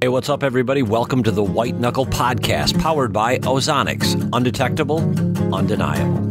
Hey, what's up, everybody? Welcome to the White Knuckle Podcast, powered by Ozonics. Undetectable, undeniable.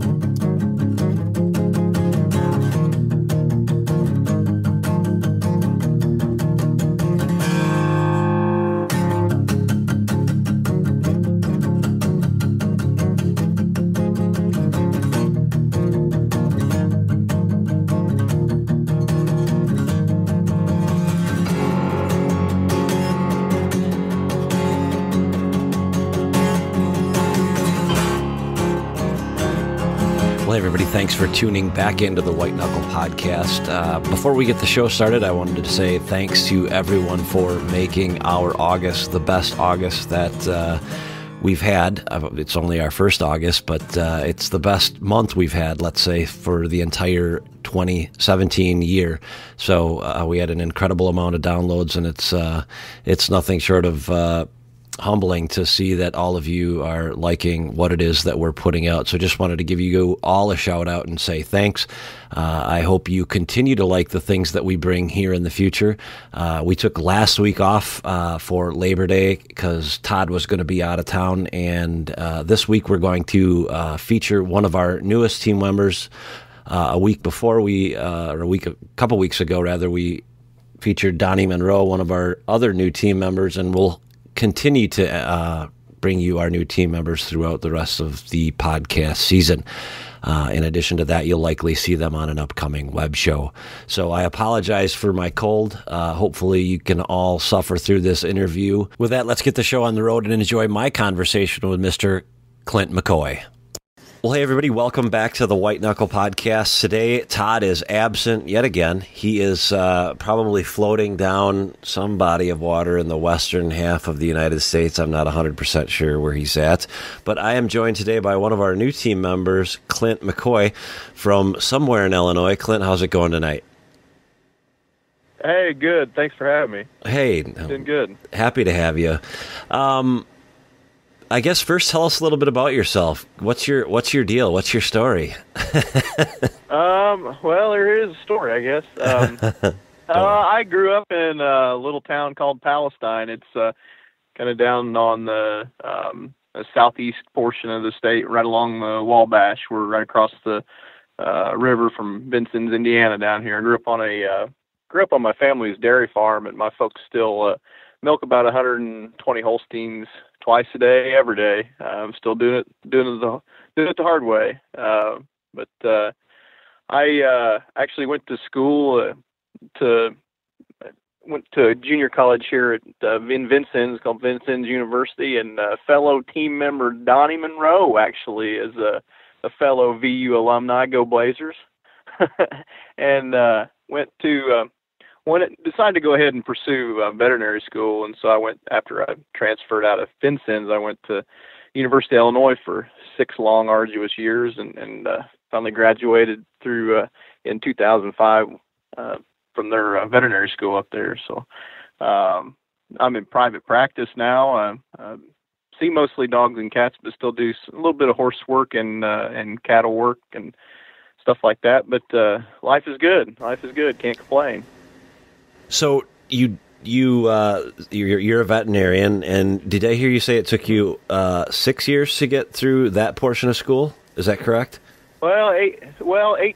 Well, hey, everybody, thanks for tuning back into the White Knuckle Podcast. Before we get the show started, I wanted to say thanks to everyone for making our August the best August that we've had. It's only our first August, but it's the best month we've had, let's say, for the entire 2017 year. So we had an incredible amount of downloads, and it's nothing short of humbling to see that all of you are liking what it is that we're putting out. So just wanted to give you all a shout out and say thanks. I hope you continue to like the things that we bring here in the future. We took last week off for Labor Day because Todd was going to be out of town, and this week we're going to feature one of our newest team members. A couple weeks ago rather, we featured Donnie Monroe, one of our other new team members, and we'll continue to bring you our new team members throughout the rest of the podcast season. In addition to that, you'll likely see them on an upcoming web show. So I apologize for my cold. Hopefully you can all suffer through this interview. With that, let's get the show on the road and enjoy my conversation with Mr. Clint McCoy. Well, hey, everybody, welcome back to the White Knuckle Podcast. Today, Todd is absent yet again. He is probably floating down some body of water in the western half of the United States. I'm not 100% sure where he's at. But I am joined today by one of our new team members, Clint McCoy, from somewhere in Illinois. Clint, how's it going tonight? Hey, good. Thanks for having me. Hey. Doing good. Happy to have you. I guess first tell us a little bit about yourself. What's your deal? What's your story? Well, there is a story, I guess. I grew up in a little town called Palestine. It's kind of down on the southeast portion of the state, right along the Wabash. We're right across the river from Vincennes, Indiana, down here. I grew up on my family's dairy farm, and my folks still milk about 120 Holsteins twice a day, every day. I'm still doing it the hard way. But I actually went to school went to junior college here at in Vincennes, called Vincennes University, and fellow team member Donnie Monroe actually is a fellow VU alumni. Go Blazers! And decided to go ahead and pursue veterinary school, and so I went, after I transferred out of Vincennes, I went to University of Illinois for 6 long, arduous years, and finally graduated through in 2005 from their veterinary school up there. So I'm in private practice now. See mostly dogs and cats, but still do a little bit of horse work and cattle work and stuff like that. But life is good. Life is good. Can't complain. So you're a veterinarian, and did I hear you say it took you 6 years to get through that portion of school? Is that correct? Well, eight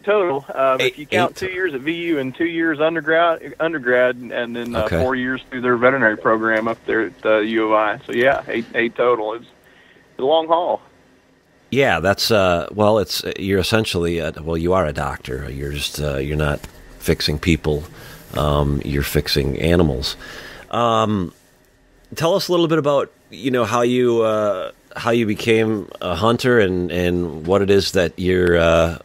total. If you count 2 years at VU and 2 years undergrad, and then 4 years through their veterinary program up there at U of I. So yeah, eight total. It's a long haul. Yeah, that's you're essentially you are a doctor. You're just you're not fixing people. You're fixing animals. Tell us a little bit about how you became a hunter and what it is that your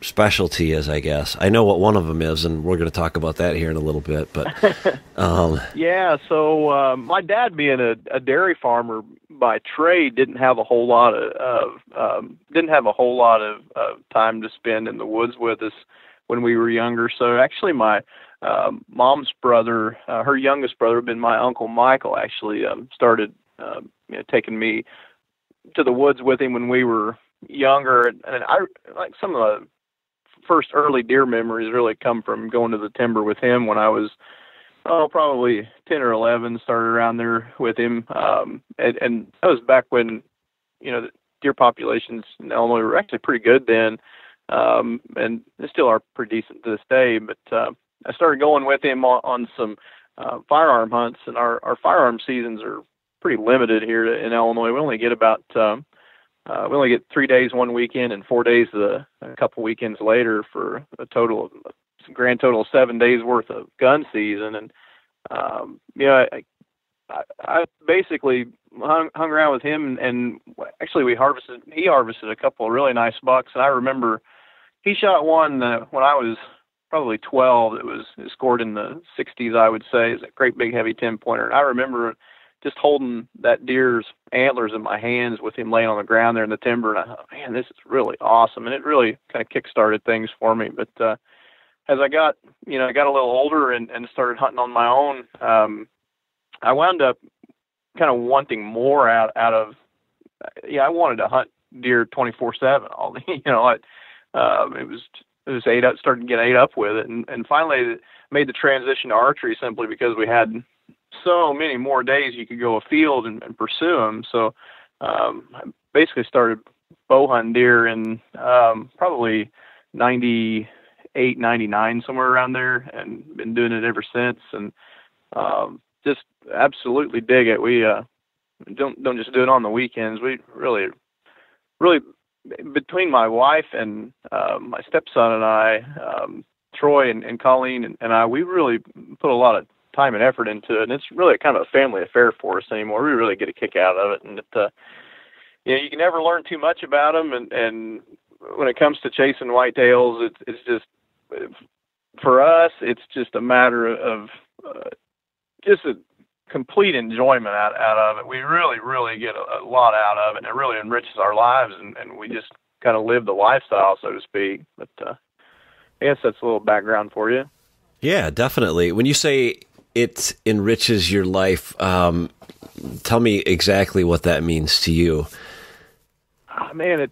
specialty is. I guess I know what one of them is, and we're going to talk about that here in a little bit. But yeah, so my dad, being a dairy farmer by trade, didn't have a whole lot of time to spend in the woods with us when we were younger. So actually my mom's brother, her youngest brother, had been my Uncle Michael, actually started taking me to the woods with him when we were younger. And I like some of the first early deer memories really come from going to the timber with him when I was probably 10 or 11, started around there with him. And that was back when, the deer populations in Illinois were actually pretty good then. And they still are pretty decent to this day. But I started going with him on some firearm hunts, and our firearm seasons are pretty limited here in Illinois. We only get we only get 3 days one weekend and 4 days a couple weekends later for a grand total of 7 days worth of gun season. And I basically hung around with him, and actually he harvested a couple of really nice bucks. And I remember he shot one when I was probably 12. It scored in the 60s, I would say. It's a great big heavy 10-pointer. And I remember just holding that deer's antlers in my hands with him laying on the ground there in the timber. And I thought, man, this is really awesome. And it really kind of kick-started things for me. But as I got a little older and started hunting on my own, I wound up kind of wanting more out of, I wanted to hunt deer 24/7. It was started to get ate up with it. And finally made the transition to archery simply because we had so many more days you could go afield and pursue them. So I basically started bow hunting deer in probably 98, 99, somewhere around there, and been doing it ever since. And just absolutely dig it. We don't just do it on the weekends. We really between my wife and my stepson and I, Troy and Colleen and I, we really put a lot of time and effort into it, and it's really kind of a family affair for us anymore. We really get a kick out of it, and you can never learn too much about them. And when it comes to chasing whitetails, it's just, for us, it's just a matter of just a complete enjoyment out of it. We really, really get a lot out of it, and it really enriches our lives, and we just kind of live the lifestyle, so to speak. But I guess that's a little background for you. Yeah, definitely. When you say it enriches your life, tell me exactly what that means to you. Man,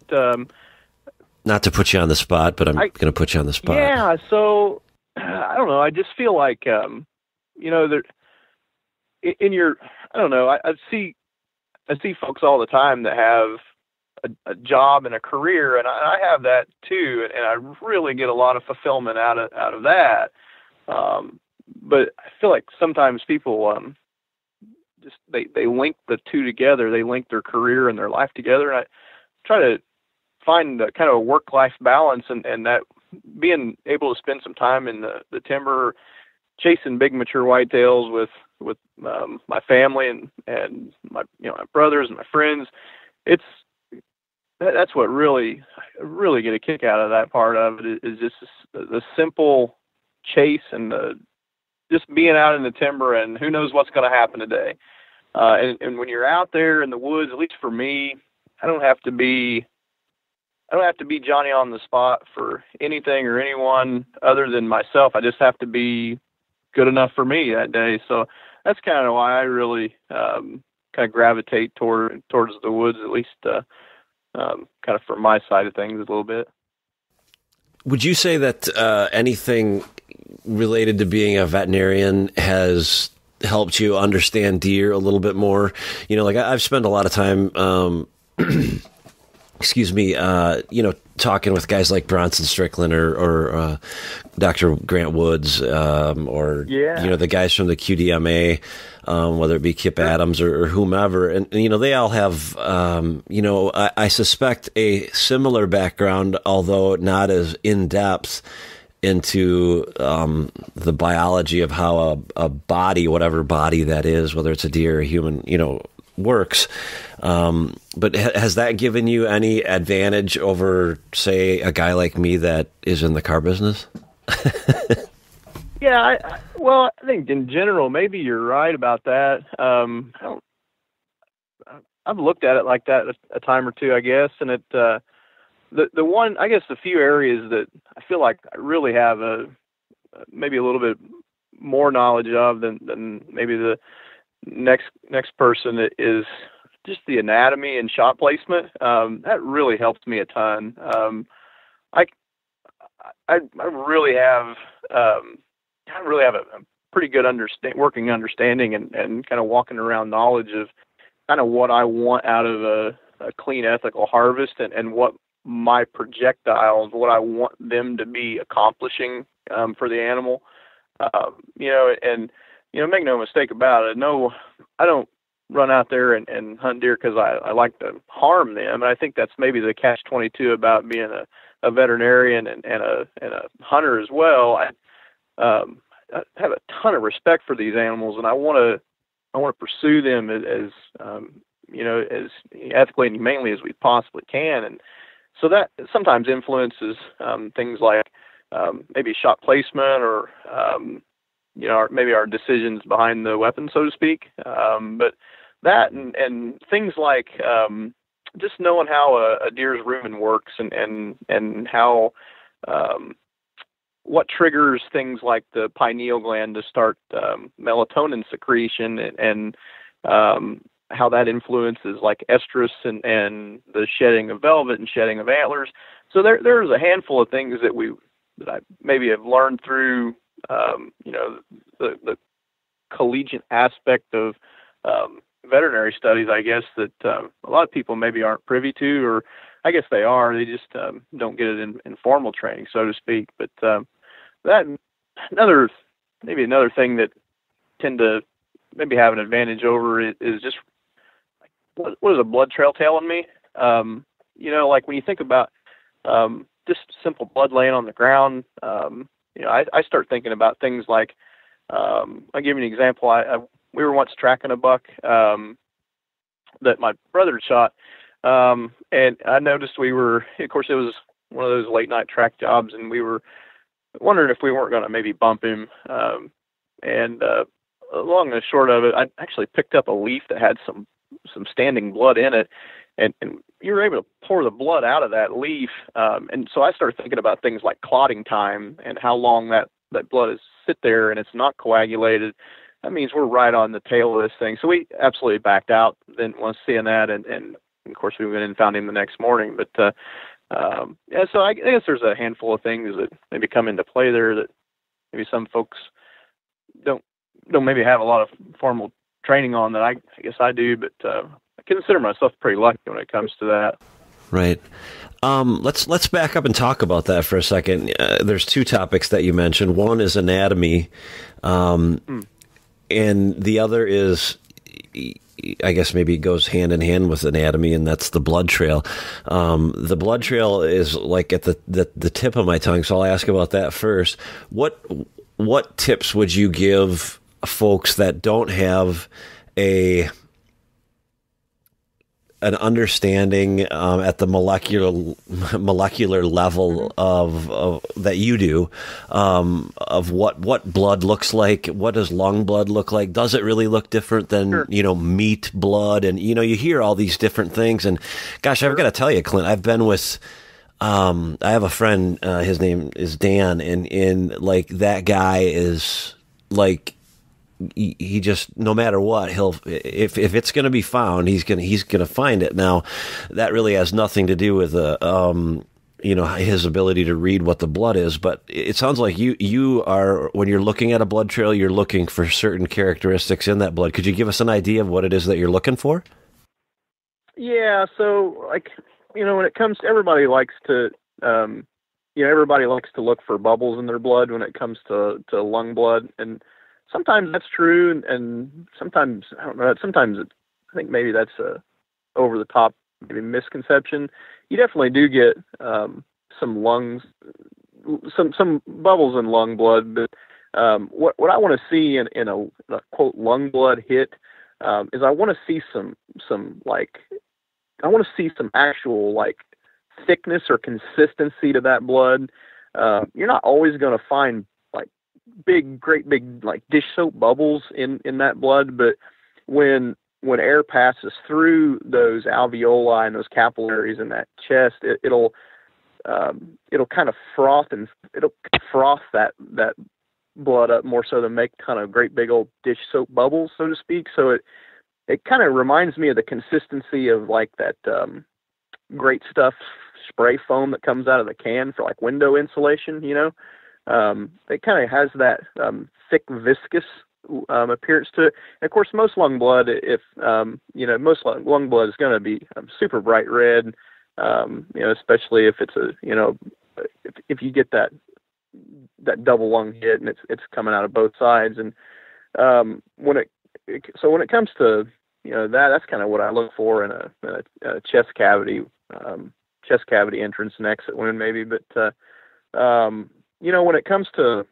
not to put you on the spot, but I'm going to put you on the spot. Yeah, so I don't know. I just feel like, there in your, I don't know. I see folks all the time that have a job and a career, and I have that too, and I really get a lot of fulfillment out of that. But I feel like sometimes people just they link the two together. They link their career and their life together. And I try to find a kind of a work-life balance, and that being able to spend some time in the timber, chasing big mature whitetails with my family and my my brothers and my friends. That's what really get a kick out of that part of it, is just the simple chase and just being out in the timber, and who knows what's going to happen today. And when you're out there in the woods, at least for me, I don't have to be Johnny on the spot for anything or anyone other than myself. I just have to be good enough for me that day. So that's kind of why I really kind of gravitate towards the woods, at least kind of for my side of things a little bit. Would you say that anything related to being a veterinarian has helped you understand deer a little bit more? Like I've spent a lot of time, talking with guys like Bronson Strickland or Dr. Grant Woods, or the guys from the QDMA, whether it be Kip Adams or whomever, and they all have I suspect a similar background, although not as in depth into the biology of how a body, whatever body that is, whether it's a deer or a human, works. But has that given you any advantage over, say, a guy like me that is in the car business? Yeah, I think in general, maybe you're right about that. I've looked at it like that a time or two, I guess, and the one, I guess, the few areas that I feel like I really have maybe a little bit more knowledge of than maybe the next person is just the anatomy and shot placement. That really helps me a ton. I really have a pretty good working understanding and kind of walking around knowledge of kind of what I want out of a clean, ethical harvest, and what my projectiles, what I want them to be accomplishing for the animal. Make no mistake about it. No, I don't run out there and hunt deer because I like to harm them. And I think that's maybe the catch-22 about being a veterinarian and a hunter as well. I have a ton of respect for these animals, and I want to pursue them as as ethically and humanely as we possibly can. And so that sometimes influences things like maybe shot placement or maybe our decisions behind the weapon, so to speak. But that and things like just knowing how a deer's rumen works and how what triggers things like the pineal gland to start melatonin secretion and how that influences like estrus and the shedding of velvet and shedding of antlers. So there's a handful of things that I maybe have learned through the collegiate aspect of veterinary studies, I guess, that a lot of people maybe aren't privy to, or I guess they are. They just don't get it in formal training, so to speak. But that another thing that tend to maybe have an advantage over it is just what is a blood trail telling me? Like when you think about just simple blood laying on the ground, I start thinking about things like I'll give you an example. We were once tracking a buck that my brother shot, and I noticed of course, it was one of those late night track jobs, and we were wondering if we weren't going to maybe bump him. And long and short of it, I actually picked up a leaf that had some standing blood in it, and you were able to pour the blood out of that leaf. And so I started thinking about things like clotting time and how long that blood is sit there and it's not coagulated. That means we're right on the tail of this thing. So we absolutely backed out, didn't want to see that. And of course we went in and found him the next morning. But, so I guess there's a handful of things that maybe come into play there that maybe some folks don't maybe have a lot of formal training on that I guess I do, but I consider myself pretty lucky when it comes to that. Right. Let's back up and talk about that for a second. There's two topics that you mentioned. One is anatomy, and the other is, I guess maybe it goes hand in hand with anatomy, and that's the blood trail. The blood trail is like at the tip of my tongue, so I'll ask about that first. What tips would you give folks that don't have an understanding at the molecular level of that you do of what blood looks like? What does lung blood look like? Does it really look different than meat blood? And you hear all these different things. And gosh, I've got to tell you, Clint, I've been with. I have a friend. His name is Dan, and like that guy is like. He just, no matter what, if it's going to be found, he's going to find it. Now, that really has nothing to do with his ability to read what the blood is. But it sounds like you are, when you're looking at a blood trail, you're looking for certain characteristics in that blood. Could you give us an idea of what it is that you're looking for? Yeah. So, when it comes to everybody likes to look for bubbles in their blood when it comes to lung blood, and sometimes that's true, and sometimes I don't know. Sometimes I think maybe that's a over the top maybe misconception. You definitely do get some bubbles in lung blood, but what I want to see in a quote lung blood hit is I want to see some actual like thickness or consistency to that blood. You're not always going to find great big like dish soap bubbles in that blood, but when air passes through those alveoli and those capillaries in that chest, it'll kind of froth that blood up more so than make kind of great big old dish soap bubbles, so to speak. So it kind of reminds me of the consistency of like that great stuff spray foam that comes out of the can for like window insulation, it kind of has that thick, viscous appearance to it. And of course, most lung blood, if most lung blood is going to be super bright red. Especially if it's if you get that double lung hit and it's coming out of both sides. And when it comes to that's kind of what I look for in a chest cavity entrance and exit wound maybe. But when it comes to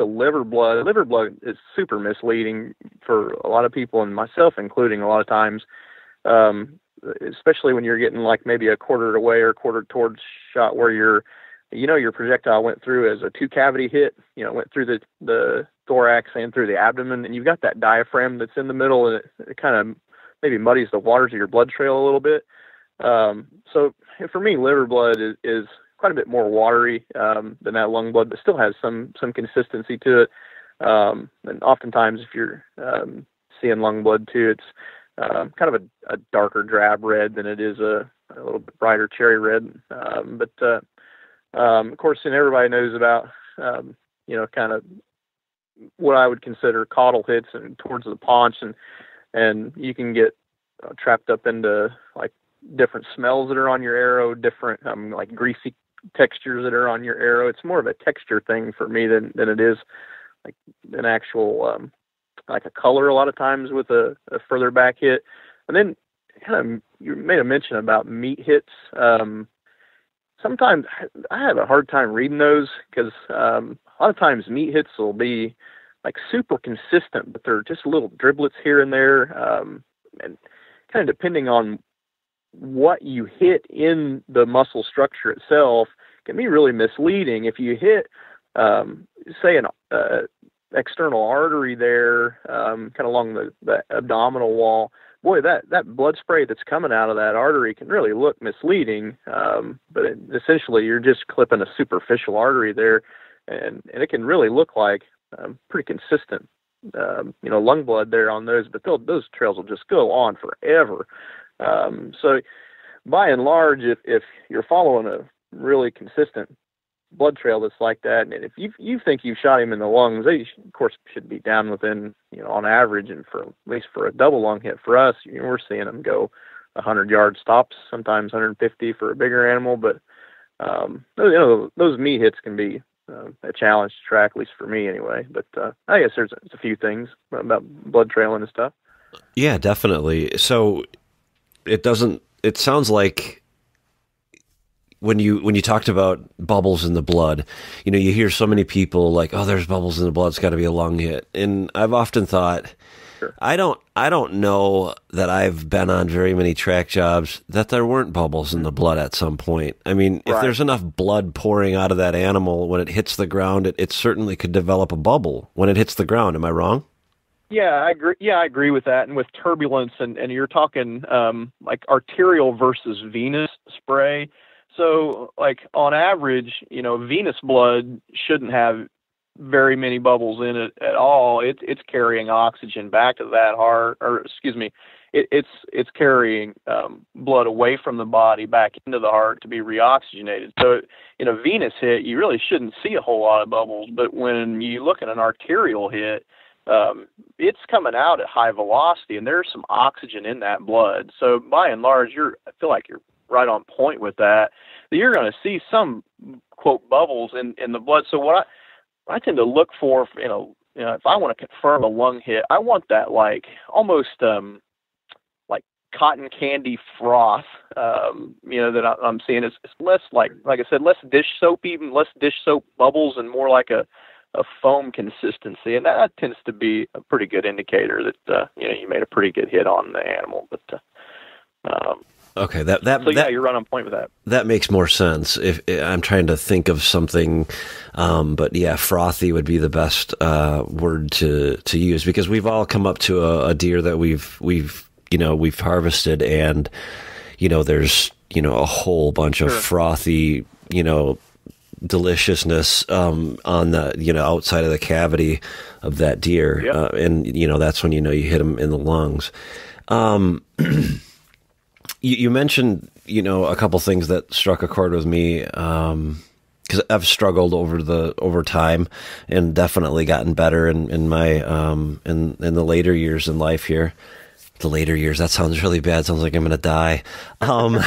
liver blood is super misleading for a lot of people, and myself including a lot of times. Especially when you're getting like maybe a quarter away or quarter towards shot where your projectile went through as a 2-cavity hit, went through the thorax and through the abdomen, and you've got that diaphragm that's in the middle, and it kind of maybe muddies the waters of your blood trail a little bit. So for me, liver blood is quite a bit more watery than that lung blood, but still has some consistency to it. And oftentimes if you're seeing lung blood too, it's kind of a darker drab red than it is a little bit brighter cherry red. But of course, and everybody knows about, kind of what I would consider caudal hits and towards the paunch, and you can get trapped up into like different smells that are on your arrow, different like greasy textures that are on your arrow. It's more of a texture thing for me than it is like an actual like a color a lot of times with a further back hit. And then kind of you made a mention about meat hits. Sometimes I have a hard time reading those because a lot of times meat hits will be like super consistent, but they're just little driblets here and there. And kind of depending on what you hit in the muscle structure itself can be really misleading. If you hit, say an external artery there, kind of along the abdominal wall, boy, that blood spray that's coming out of that artery can really look misleading. But essentially you're just clipping a superficial artery there, and it can really look like pretty consistent, lung blood there on those, but those trails will just go on forever. So by and large, if you're following a really consistent blood trail that's like that, and if you think you've shot him in the lungs, they of course should be down within, on average, and for at least for a double lung hit for us, we're seeing them go 100-yard stops, sometimes 150 for a bigger animal. But those meat hits can be a challenge to track, at least for me anyway. But I guess there's a few things about blood trailing and stuff. Yeah, definitely. So it sounds like when you talked about bubbles in the blood, you hear so many people like, oh, there's bubbles in the blood, it's got to be a lung hit. And I've often thought, sure, I don't know that I've been on very many track jobs that there weren't bubbles in the blood at some point. I mean, right. If there's enough blood pouring out of that animal when it hits the ground, it certainly could develop a bubble when it hits the ground. Am I wrong? Yeah, I agree. Yeah, I agree with that. And with turbulence, and you're talking like arterial versus venous spray. So, like on average, venous blood shouldn't have very many bubbles in it at all. It's carrying oxygen back to that heart, or excuse me, it's carrying blood away from the body back into the heart to be reoxygenated. So, in a venous hit, you really shouldn't see a whole lot of bubbles. But when you look at an arterial hit, it's coming out at high velocity, and there's some oxygen in that blood. So, by and large, I feel like you're right on point with that. You're going to see some, quote, bubbles in the blood. So what I tend to look for, if I want to confirm a lung hit, I want that like almost like cotton candy froth, that I'm seeing. It's less like I said, less dish soap, even less dish soap bubbles, and more like a foam consistency. And that tends to be a pretty good indicator that, you made a pretty good hit on the animal. But, okay, you're right on point with that. That makes more sense. If I'm trying to think of something, but yeah, frothy would be the best word to use, because we've all come up to a deer that we've harvested, and there's a whole bunch of frothy deliciousness on the outside of the cavity of that deer. Yep. And that's when you hit them in the lungs. You mentioned, a couple things that struck a chord with me. because I've struggled over time, and definitely gotten better in my in the later years in life here. The later years, that sounds really bad. Sounds like I'm going to die. I'm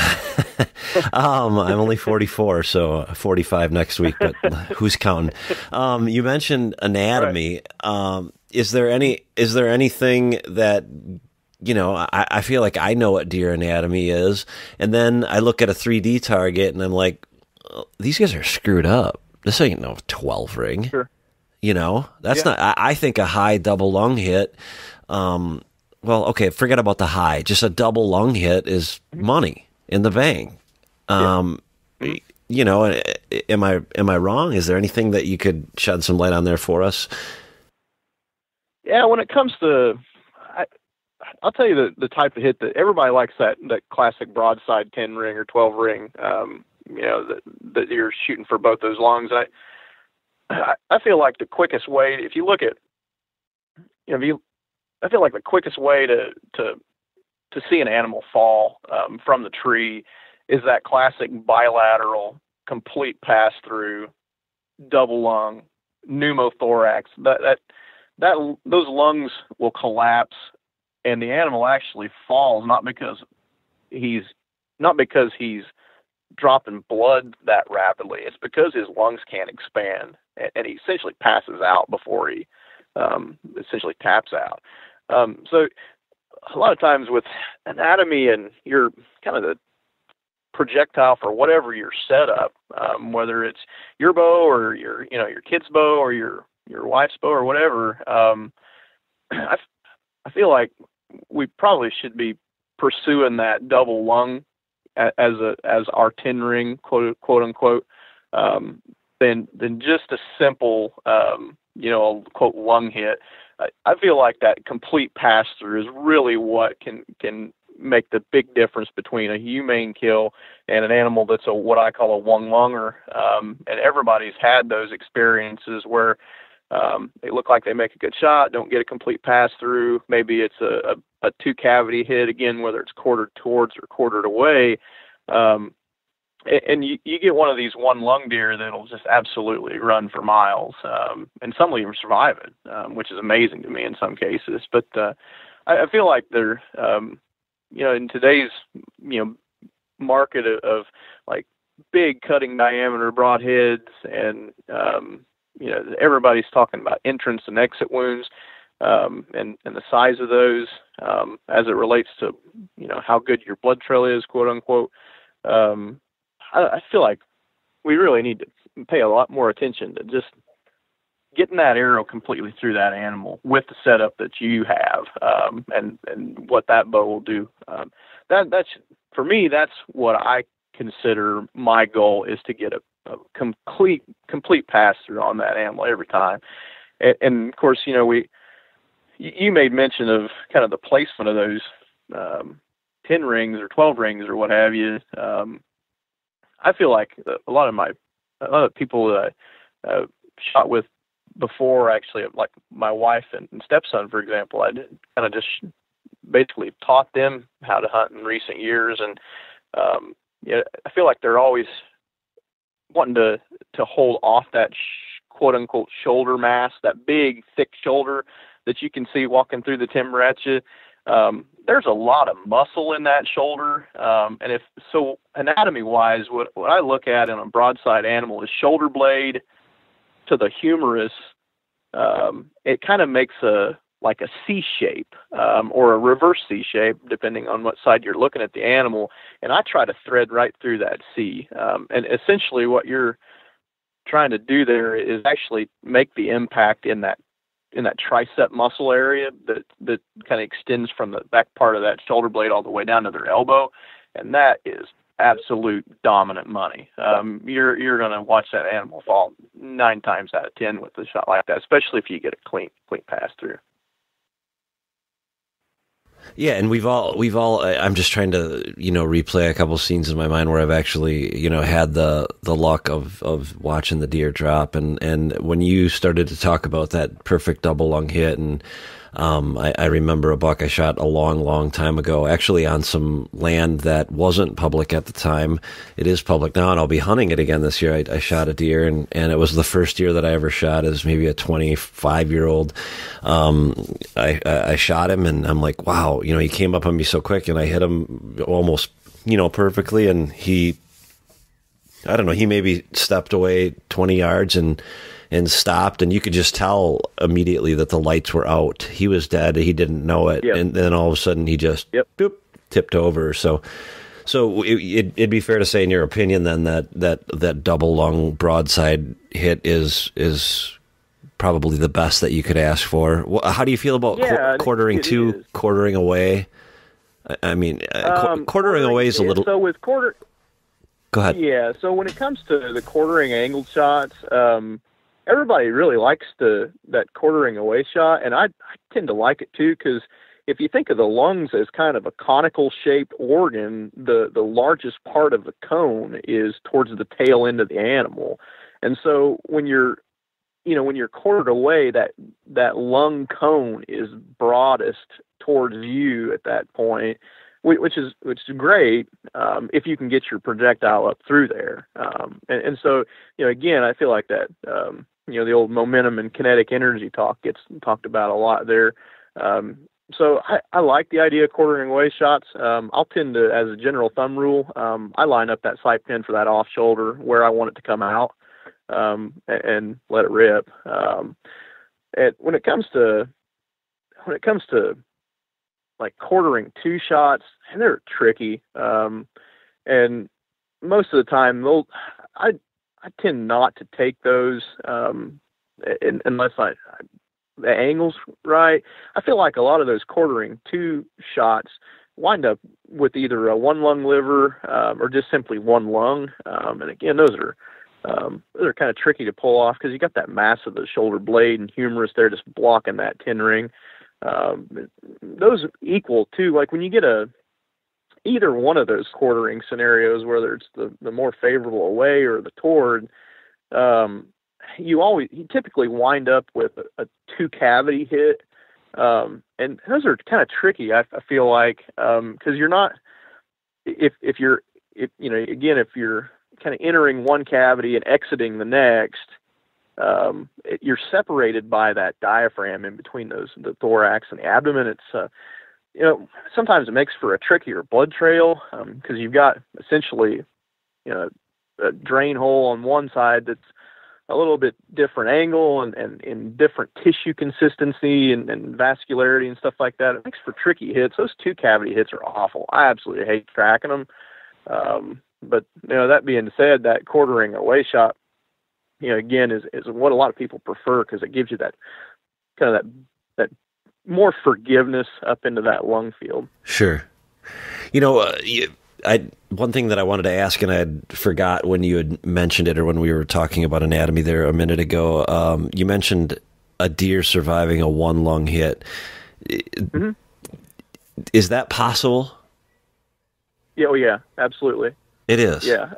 only 44, so 45 next week, but who's counting? You mentioned anatomy. Right. Is there anything that, I feel like I know what deer anatomy is, and then I look at a 3D target and I'm like, these guys are screwed up. This ain't no 12 ring. Sure. That's not, I think a high double lung hit, well, okay, forget about the high. Just a double lung hit is money in the bank. Am I wrong? Is there anything that you could shed some light on there for us? Yeah, when it comes to, I'll tell you the type of hit that everybody likes, that classic broadside 10 ring or 12 ring. That you're shooting for both those lungs. I feel like the quickest way, if you look at, I feel like the quickest way to see an animal fall from the tree is that classic bilateral, complete pass-through, double lung, pneumothorax. Those lungs will collapse, and the animal actually falls not because he's dropping blood that rapidly. It's because his lungs can't expand, and he essentially passes out before he essentially taps out. So a lot of times with anatomy and your kind of the projectile for whatever your setup, whether it's your bow or your kid's bow or your wife's bow or whatever, I feel like we probably should be pursuing that double lung as our 10 ring, quote unquote, than just a simple quote lung hit. I feel like that complete pass through is really what can make the big difference between a humane kill and an animal that's what I call a one lunger. And everybody's had those experiences where they look like they make a good shot, don't get a complete pass through. Maybe it's a two cavity hit, again, whether it's quartered towards or quartered away. And you get one of these one lung deer that'll just absolutely run for miles, and some will even survive it, which is amazing to me in some cases. But I feel like they're, in today's market of like big cutting diameter broadheads, and everybody's talking about entrance and exit wounds, and the size of those as it relates to how good your blood trail is, quote unquote. I feel like we really need to pay a lot more attention to just getting that arrow completely through that animal with the setup that you have, and what that bow will do. That's for me. That's what I consider my goal, is to get a complete pass through on that animal every time. And of course, you made mention of kind of the placement of those 10 rings or 12 rings or what have you. I feel like a lot of people that I shot with before, actually, like my wife and stepson, for example, I did kind of just basically taught them how to hunt in recent years. And I feel like they're always wanting to hold off that quote unquote shoulder mass, that big thick shoulder that you can see walking through the timber at you. There's a lot of muscle in that shoulder. And if so, anatomy wise, what I look at in a broadside animal is shoulder blade to the humerus. It kind of makes a C shape, or a reverse C shape, depending on what side you're looking at the animal. And I try to thread right through that C. And essentially what you're trying to do there is actually make the impact in that tricep muscle area that kind of extends from the back part of that shoulder blade all the way down to their elbow. And that is absolute dominant money. You're going to watch that animal fall 9 times out of 10 with a shot like that, especially if you get a clean pass through. Yeah, and we've all. I'm just trying to, replay a couple scenes in my mind where I've actually, had the luck of watching the deer drop, and when you started to talk about that perfect double lung hit, and I remember a buck I shot a long time ago, actually on some land that wasn't public at the time. It is public now, and I'll be hunting it again this year. I shot a deer, and it was the first deer that I ever shot as maybe a 25-year-old. I shot him, and I'm like, wow, he came up on me so quick, and I hit him almost, perfectly, and he maybe stepped away 20 yards and stopped, and you could just tell immediately that the lights were out. He was dead. He didn't know it. Yep. And then all of a sudden he just tipped over. So it'd be fair to say, in your opinion, then, that double lung broadside hit is probably the best that you could ask for. How do you feel about quartering two, quartering away? I mean, quartering away is a little... So with quarter... Go ahead. Yeah, so when it comes to the quartering angled shots, everybody really likes that quartering away shot, and I tend to like it too, because if you think of the lungs as kind of a conical shaped organ, the largest part of the cone is towards the tail end of the animal. And so when you're quartered away, that lung cone is broadest towards you at that point, which is great if you can get your projectile up through there. And so, again, I feel like that, the old momentum and kinetic energy talk gets talked about a lot there. So I like the idea of quartering away shots. I'll tend to, as a general thumb rule, I line up that sight pin for that off shoulder where I want it to come out, and let it rip. And when it comes to like quartering two shots, and they're tricky. And most of the time I tend not to take those, unless the angle's right. I feel like a lot of those quartering two shots wind up with either a one lung liver, or just simply one lung. And again, those are kind of tricky to pull off, because you got that mass of the shoulder blade and humerus there just blocking that tin ring. Those equal to, like, when you get either one of those quartering scenarios, whether it's the more favorable away or the toward, you typically wind up with a two cavity hit. And those are kind of tricky, I feel like, because you're not, if you're kind of entering one cavity and exiting the next, you're separated by that diaphragm in between the thorax and the abdomen. It's, sometimes it makes for a trickier blood trail, because you've got essentially, a drain hole on one side that's a little bit different angle and in different tissue consistency and vascularity and stuff like that. It makes for tricky hits. Those two cavity hits are awful. I absolutely hate tracking them. But that being said, that quartering away shot, again, is what a lot of people prefer, because it gives you that kind of that more forgiveness up into that lung field. Sure. One thing that I wanted to ask, and I had forgot when you had mentioned it, or when we were talking about anatomy there a minute ago, you mentioned a deer surviving a one lung hit. Mm-hmm. Is that possible? Yeah, oh yeah, absolutely. It is. Yeah.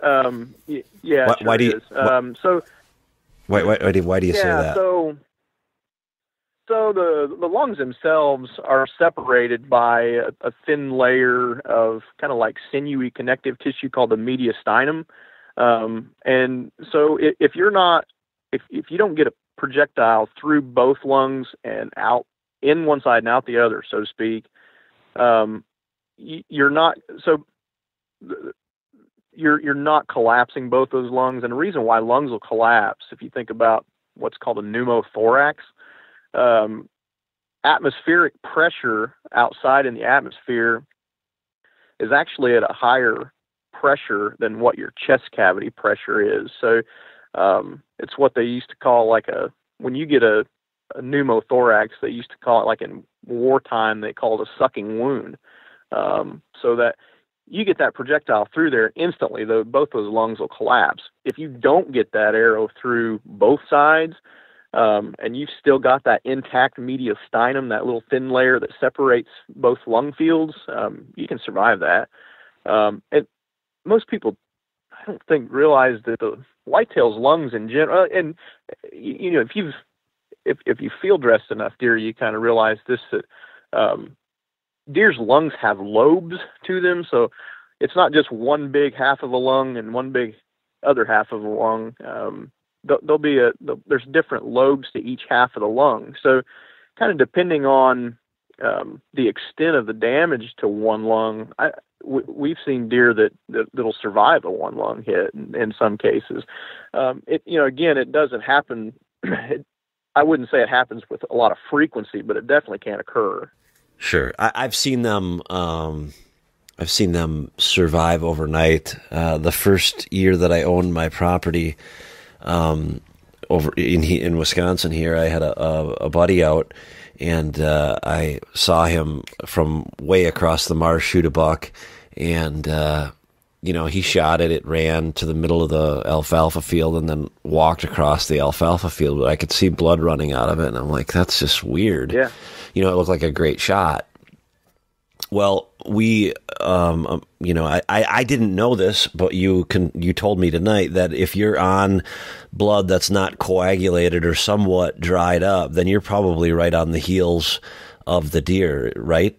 Yeah. Why do you? So. Why do you say that? So the lungs themselves are separated by a thin layer of kind of like sinewy connective tissue called the mediastinum. And so if you don't get a projectile through both lungs and out in one side and out the other, so to speak, you're not collapsing both those lungs. And the reason why lungs will collapse, if you think about what's called a pneumothorax, atmospheric pressure outside in the atmosphere is actually at a higher pressure than what your chest cavity pressure is. So it's what they used to call when you get a pneumothorax, they used to call it, like in wartime, they called it a sucking wound. So that you get that projectile through there instantly, though, both those lungs will collapse. If you don't get that arrow through both sides, and you've still got that intact mediastinum, that little thin layer that separates both lung fields, you can survive that. And most people, I don't think, realize that the whitetail's lungs in general, and if if you field dressed enough deer, you kind of realize this, that deer's lungs have lobes to them. So it's not just one big half of a lung and one big other half of a lung. There's different lobes to each half of the lung. So kind of depending on the extent of the damage to one lung, we've seen deer that'll survive a one lung hit in some cases. Again, it doesn't happen. I wouldn't say it happens with a lot of frequency, but it definitely can occur. Sure. I've seen them. I've seen them survive overnight. The first year that I owned my property, over in Wisconsin here, I had a buddy out, and I saw him from way across the marsh shoot a buck, and he shot it. It ran to the middle of the alfalfa field and then walked across the alfalfa field. But I could see blood running out of it, and I'm like, that's just weird. Yeah. It looked like a great shot. Well, I didn't know this, but you told me tonight that if you're on blood that's not coagulated or somewhat dried up, then you're probably right on the heels of the deer, right?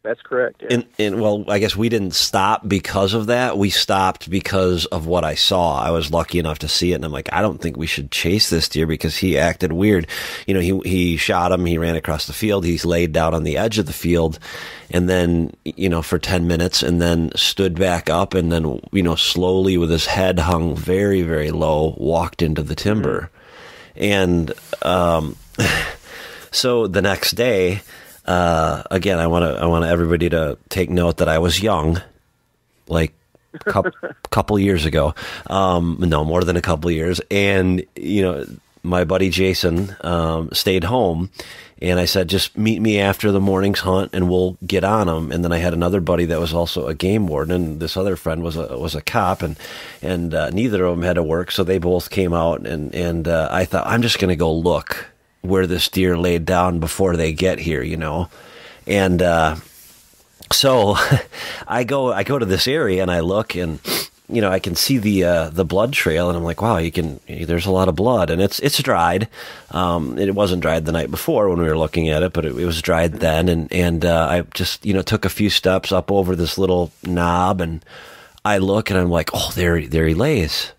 That's correct. Yeah. And well, I guess we didn't stop because of that. We stopped because of what I saw. I was lucky enough to see it, and I'm like, I don't think we should chase this deer because he acted weird. He shot him. He ran across the field. He's laid down on the edge of the field, and then for 10 minutes, and then stood back up, and then slowly with his head hung very, very low, walked into the timber, and so the next day. Again, I want everybody to take note that I was young, like couple years ago. No, more than a couple years. And, my buddy Jason, stayed home, and I said, just meet me after the morning's hunt and we'll get on them. And then I had another buddy that was also a game warden, and this other friend was a cop, and neither of them had to work. So they both came out, and I thought, I'm just going to go look where this deer laid down before they get here, and so I go to this area and I look, and I can see the blood trail, and I'm like, wow, there's a lot of blood, and it's dried. It wasn't dried the night before when we were looking at it, but it was dried then, and I just took a few steps up over this little knob, and I look, and I'm like, oh, there he lays.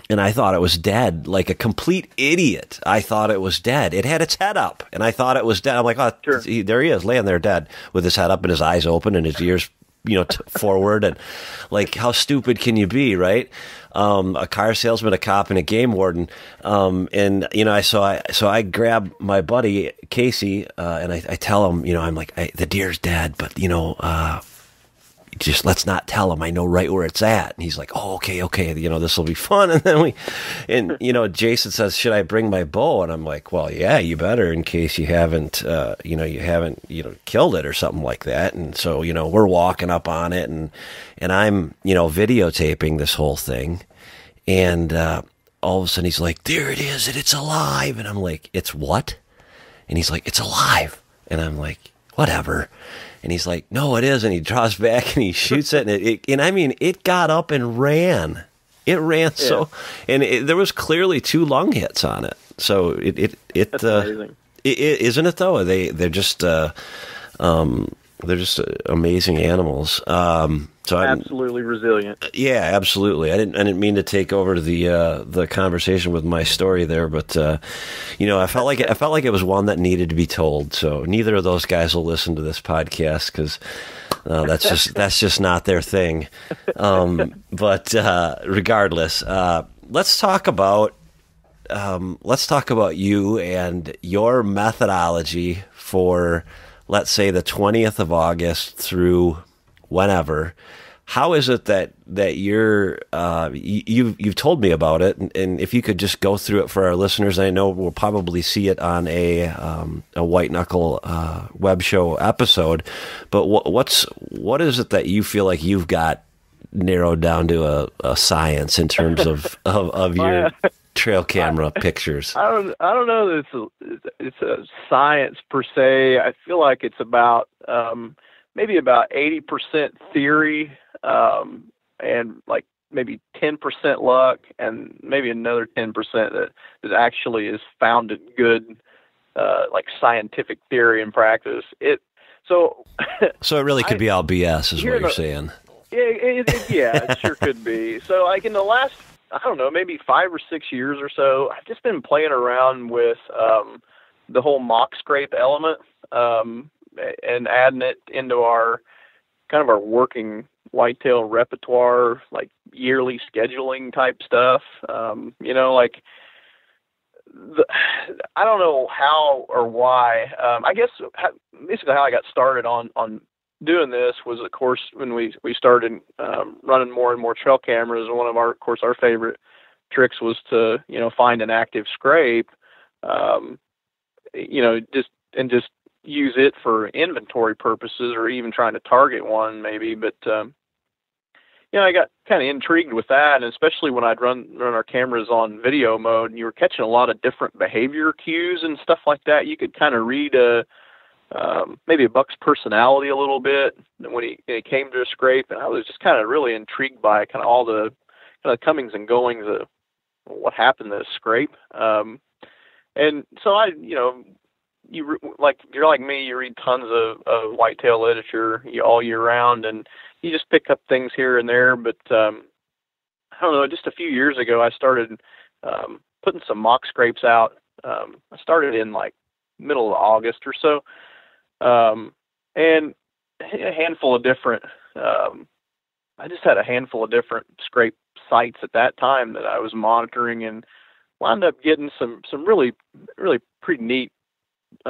And I thought it was dead, like a complete idiot. I thought it was dead. It had its head up, and I thought it was dead. I'm like, oh, sure. There he is, laying there dead, with his head up and his eyes open and his ears, forward. And like, how stupid can you be, right? A car salesman, a cop, and a game warden. So I grab my buddy Casey, and I tell him, I'm like, the deer's dead, but just let's not tell him. I know right where it's at. And he's like, oh, okay. This will be fun. And then Jason says, should I bring my bow? And I'm like, well, yeah, you better, in case you haven't killed it or something like that. And so, we're walking up on it, and I'm, videotaping this whole thing. And, all of a sudden he's like, there it is, and it's alive. And I'm like, it's what? And he's like, it's alive. And I'm like, whatever. And he's like, no, it is. And he draws back and he shoots it. And it got up and ran. It ran. Yeah. So, and there was clearly 2 lung hits on it. So That's amazing. Isn't it though? They're just amazing animals. So absolutely resilient. Yeah, absolutely. I didn't mean to take over the conversation with my story there, but I felt like it was one that needed to be told. So neither of those guys will listen to this podcast because that's just not their thing. But regardless, let's talk about you and your methodology for, let's say, the 20th of August through whenever. How is it that you're you've told me about it, and if you could just go through it for our listeners. I know we'll probably see it on a White Knuckle web show episode, but what is it that you feel like you've got narrowed down to a science in terms of your trail camera pictures? I don't know that it's a science per se. I feel like it's about maybe about 80% theory, and like maybe 10% luck and maybe another 10% that actually is founded good, like scientific theory and practice. So it really could be all BS is what you're saying. It sure could be. So like in the last, I don't know, maybe 5 or 6 years or so, I've just been playing around with the whole mock scrape element and adding it into our kind of our working whitetail repertoire, like yearly scheduling type stuff. Like I don't know how or why. I guess basically how I got started on doing this was, of course, when we started running more and more trail cameras. And one of our favorite tricks was to find an active scrape, just use it for inventory purposes or even trying to target one maybe. But I got kind of intrigued with that, and especially when I'd run our cameras on video mode, and you were catching a lot of different behavior cues and stuff like that. You could kind of read maybe a buck's personality a little bit when he came to a scrape, and I was just kind of really intrigued by kind of all the kind of comings and goings of what happened to the scrape. And so you're like me, you read tons of whitetail literature all year round, and you just pick up things here and there. But I don't know, just a few years ago, I started putting some mock scrapes out. I started in like middle of August or so, and a handful of different. I just had a handful of different scrape sites at that time that I was monitoring, and wound up getting some really, really pretty neat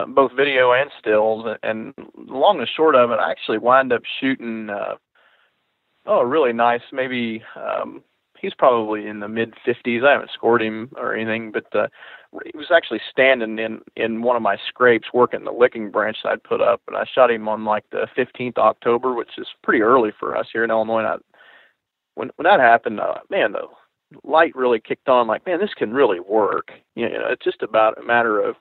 both video and stills. And long and short of it, I actually wound up shooting a really nice, maybe he's probably in the mid-50s. I haven't scored him or anything, but he was actually standing in one of my scrapes working the licking branch that I'd put up, and I shot him on like the 15th October, which is pretty early for us here in Illinois. And when that happened, man, the light really kicked on. Like, man, this can really work. It's just about a matter of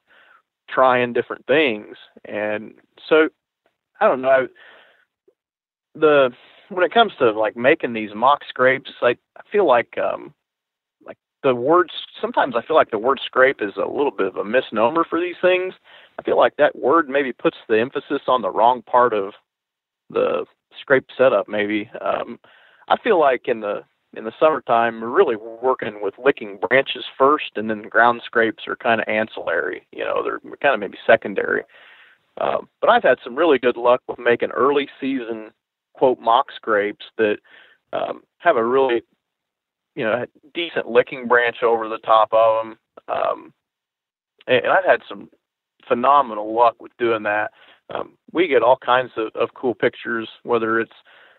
trying different things. And so, I don't know, when it comes to like making these mock scrapes, I feel like the words, sometimes I feel like the word scrape is a little bit of a misnomer for these things. I feel like that word maybe puts the emphasis on the wrong part of the scrape setup kind of I feel like in the summertime, we're really working with licking branches first, and then ground scrapes are kind of ancillary. They're kind of maybe secondary. But I've had some really good luck with making early season, quote, mock scrapes that have a really, decent licking branch over the top of them. And I've had some phenomenal luck with doing that. We get all kinds of cool pictures, whether it's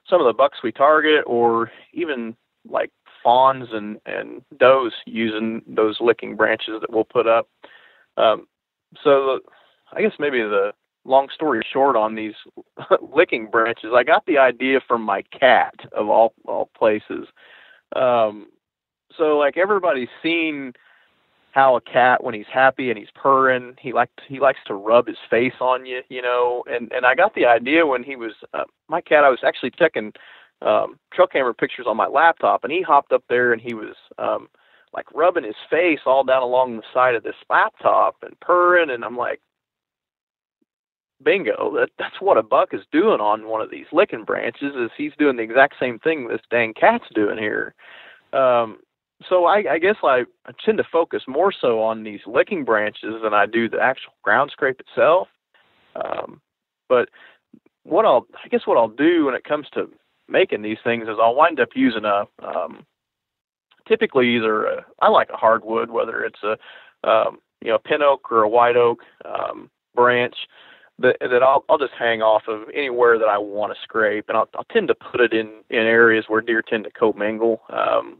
some of the bucks we target or even like fawns and does using those licking branches that we'll put up. So I guess maybe the long story short on these licking branches, I got the idea from my cat of all places. So like everybody's seen how a cat, when he's happy and he's purring, he likes to rub his face on you, and I got the idea when he was my cat. I was actually checking trail camera pictures on my laptop, and he hopped up there and he was like rubbing his face all down along the side of this laptop and purring, and I'm like, bingo, that's what a buck is doing on one of these licking branches, is he's doing the exact same thing this dang cat's doing here. So I guess I tend to focus more so on these licking branches than I do the actual ground scrape itself. But what I'll do when it comes to making these things is I'll wind up using typically either I like a hardwood, whether it's a pin oak or a white oak branch that I'll just hang off of anywhere that I want to scrape, and I'll tend to put it in areas where deer tend to commingle,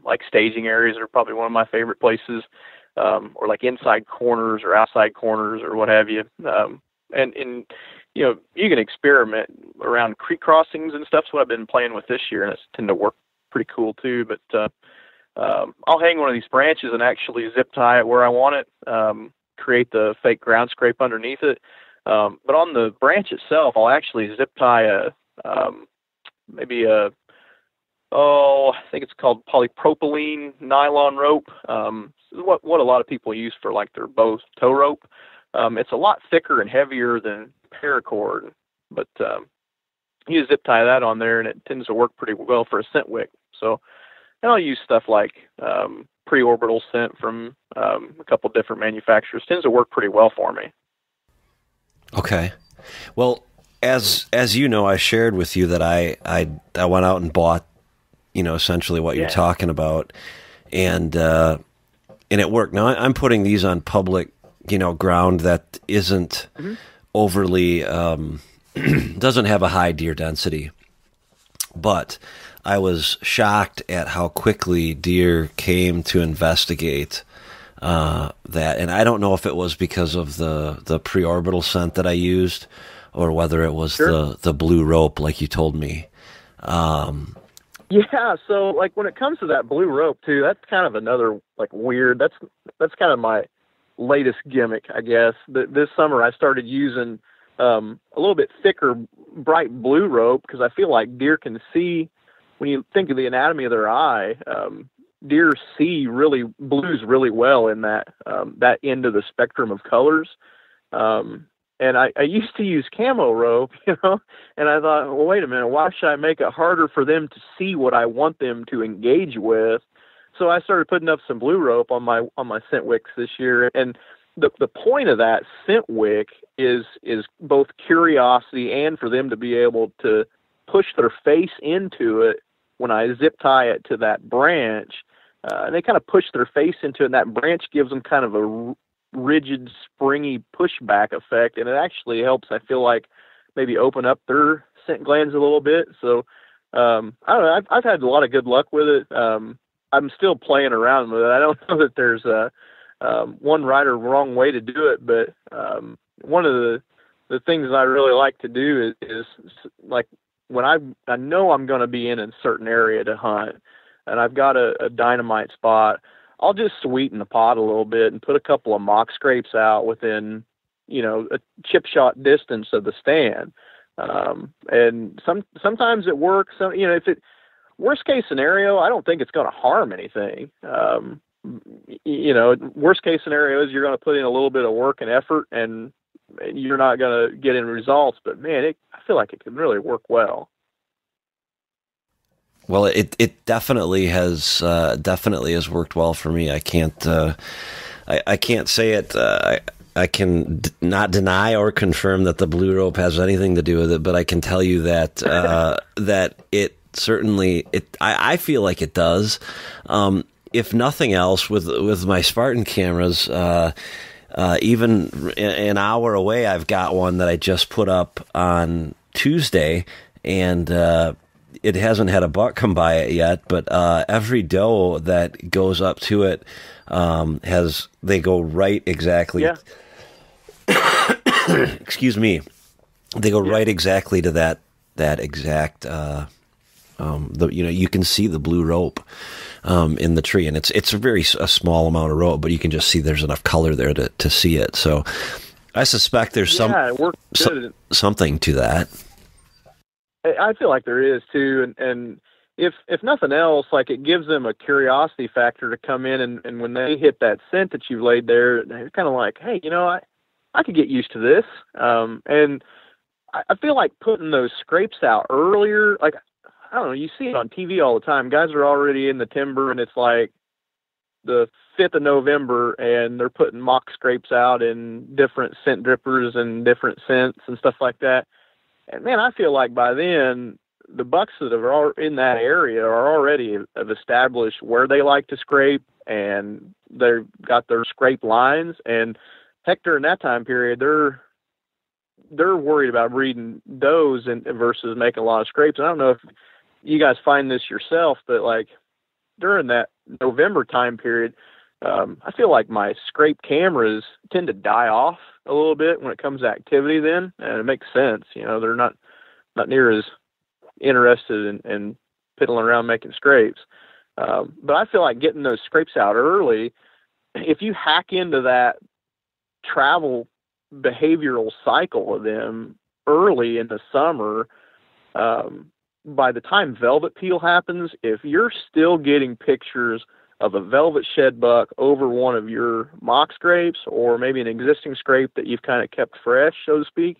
like staging areas are probably one of my favorite places, or like inside corners or outside corners or what have you. And you can experiment around creek crossings and stuff. That's what I've been playing with this year, and it's tend to work pretty cool too. But I'll hang one of these branches and actually zip tie it where I want it, create the fake ground scrape underneath it. But on the branch itself, I'll actually zip tie maybe a I think it's called polypropylene nylon rope. What a lot of people use for like their bow tow rope. It's a lot thicker and heavier than paracord, but you zip tie that on there, and it tends to work pretty well for a scent wick. So, and I'll use stuff like pre-orbital scent from a couple different manufacturers. Tends to work pretty well for me. Okay. Well, as you know, I shared with you that I went out and bought, essentially what you're talking about, and it worked. Now I'm putting these on public, ground that isn't overly doesn't have a high deer density, but I was shocked at how quickly deer came to investigate that, and I don't know if it was because of the pre-orbital scent that I used, or whether it was the blue rope, like you told me. Yeah, so like when it comes to that blue rope too, that's kind of another like weird. That's kind of my latest gimmick, I guess. This summer I started using a little bit thicker, bright blue rope because I feel like deer can see. When you think of the anatomy of their eye, deer see blues really well in that end of the spectrum of colors. And I used to use camo rope, and I thought, well, wait a minute, why should I make it harder for them to see what I want them to engage with? So I started putting up some blue rope on my scent wicks this year. And the point of that scent wick is both curiosity and for them to be able to push their face into it when I zip tie it to that branch. And they kind of push their face into it, and that branch gives them kind of a rigid, springy pushback effect, and it actually helps, I feel like, maybe open up their scent glands a little bit. So I don't know, I've had a lot of good luck with it. I'm still playing around with it. I don't know that there's one right or wrong way to do it, but one of the things I really like to do is like when I know I'm going to be in a certain area to hunt, and I've got a dynamite spot, I'll just sweeten the pot a little bit and put a couple of mock scrapes out within, a chip shot distance of the stand. And sometimes it works. So, if it worst case scenario, I don't think it's going to harm anything. Worst case scenario is you're going to put in a little bit of work and effort, and you're not going to get any results. But man, I feel like it can really work well. Well, it definitely has worked well for me. I can't say it. I can not deny or confirm that the blue rope has anything to do with it, but I can tell you that that it certainly I feel like it does. If nothing else, with my Spartan cameras, even an hour away, I've got one that I just put up on Tuesday, and it hasn't had a buck come by it yet, but every doe that goes up to it they go right exactly. Yeah. Excuse me. They go right exactly to that exact. You can see the blue rope in the tree, and it's a small amount of rope, but you can just see there's enough color there to see it. So I suspect there's something to that. I feel like there is too, and if nothing else, like it gives them a curiosity factor to come in, and when they hit that scent that you've laid there, they're kind of like, hey, I could get used to this. And I feel like putting those scrapes out earlier, like I don't know, you see it on TV all the time. Guys are already in the timber, and it's like the 5th of November, and they're putting mock scrapes out in different scent drippers and different scents and stuff like that. And man, I feel like by then the bucks that are in that area are already have established where they like to scrape, and they've got their scrape lines. And heck, during that time period, they're worried about breeding does versus making a lot of scrapes. And I don't know if you guys find this yourself, but like during that November time period, I feel like my scrape cameras tend to die off a little bit when it comes to activity then, and it makes sense. They're not near as interested in piddling around making scrapes. But I feel like getting those scrapes out early, if you hack into that travel behavioral cycle of them early in the summer, by the time velvet peel happens, if you're still getting pictures of a velvet shed buck over one of your mock scrapes, or maybe an existing scrape that you've kind of kept fresh, so to speak,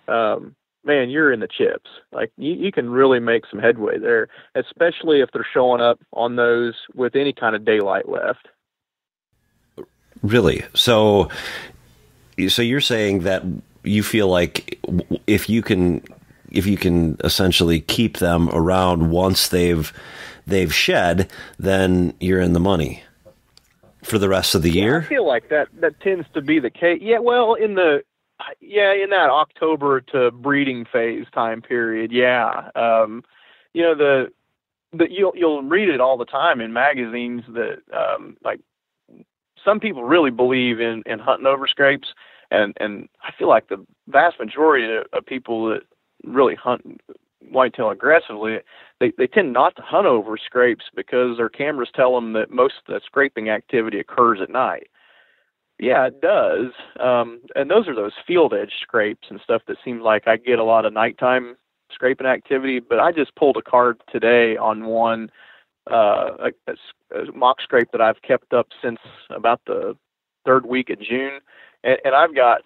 man, you're in the chips. Like you can really make some headway there, especially if they're showing up on those with any kind of daylight left. Really? So you're saying that you feel like if you can essentially keep them around once they've shed, then you're in the money for the rest of the year? I feel like that tends to be the case. Yeah, well, in that October to breeding phase time period, yeah. You'll read it all the time in magazines that like some people really believe in hunting over scrapes, and I feel like the vast majority of people that really hunt whitetail aggressively, they tend not to hunt over scrapes because their cameras tell them that most of the scraping activity occurs at night. Yeah, it does. And those are those field edge scrapes and stuff that seems like I get a lot of nighttime scraping activity. But I just pulled a card today on one, a mock scrape that I've kept up since about the third week of June. And I've got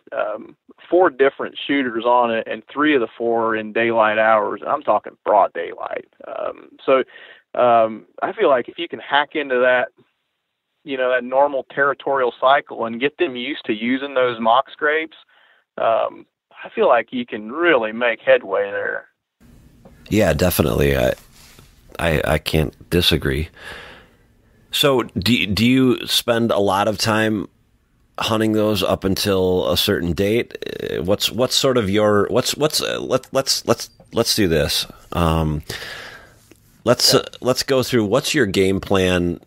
4 different shooters on it, and 3 of the 4 are in daylight hours. I'm talking broad daylight. So I feel like if you can hack into that, that normal territorial cycle and get them used to using those mock scrapes, I feel like you can really make headway there. Yeah, definitely. I can't disagree. So do you spend a lot of time hunting those up until a certain date? What's sort of your let's do this. Let's go through what's your game plan,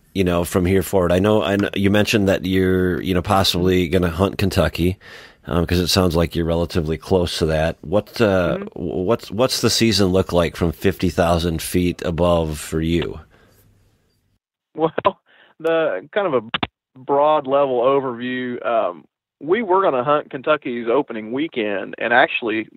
from here forward. I know you mentioned that you're possibly going to hunt Kentucky, because it sounds like you're relatively close to that. What's the season look like from 50,000 feet above for you? Well, the kind of a broad level overview, we were going to hunt Kentucky's opening weekend, and actually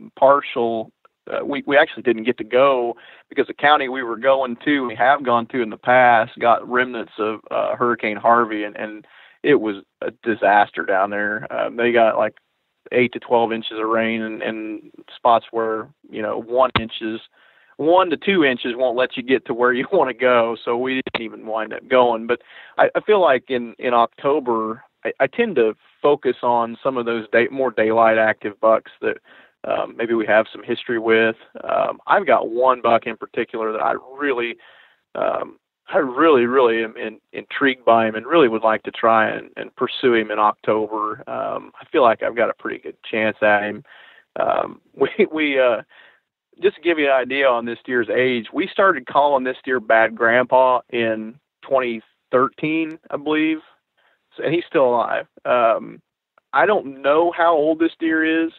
we actually didn't get to go because the county we were going to, we have gone to in the past, got remnants of Hurricane Harvey, and it was a disaster down there. They got like 8 to 12 inches of rain, and spots where 1 to 2 inches won't let you get to where you want to go, so we didn't even wind up going. But I feel like in October, I tend to focus on some of those more daylight active bucks that maybe we have some history with. I've got one buck in particular that I really am intrigued by him and really would like to try and pursue him in October. I feel like I've got a pretty good chance at him. We just to give you an idea on this deer's age, we started calling this deer Bad Grandpa in 2013, I believe, and he's still alive. I don't know how old this deer is.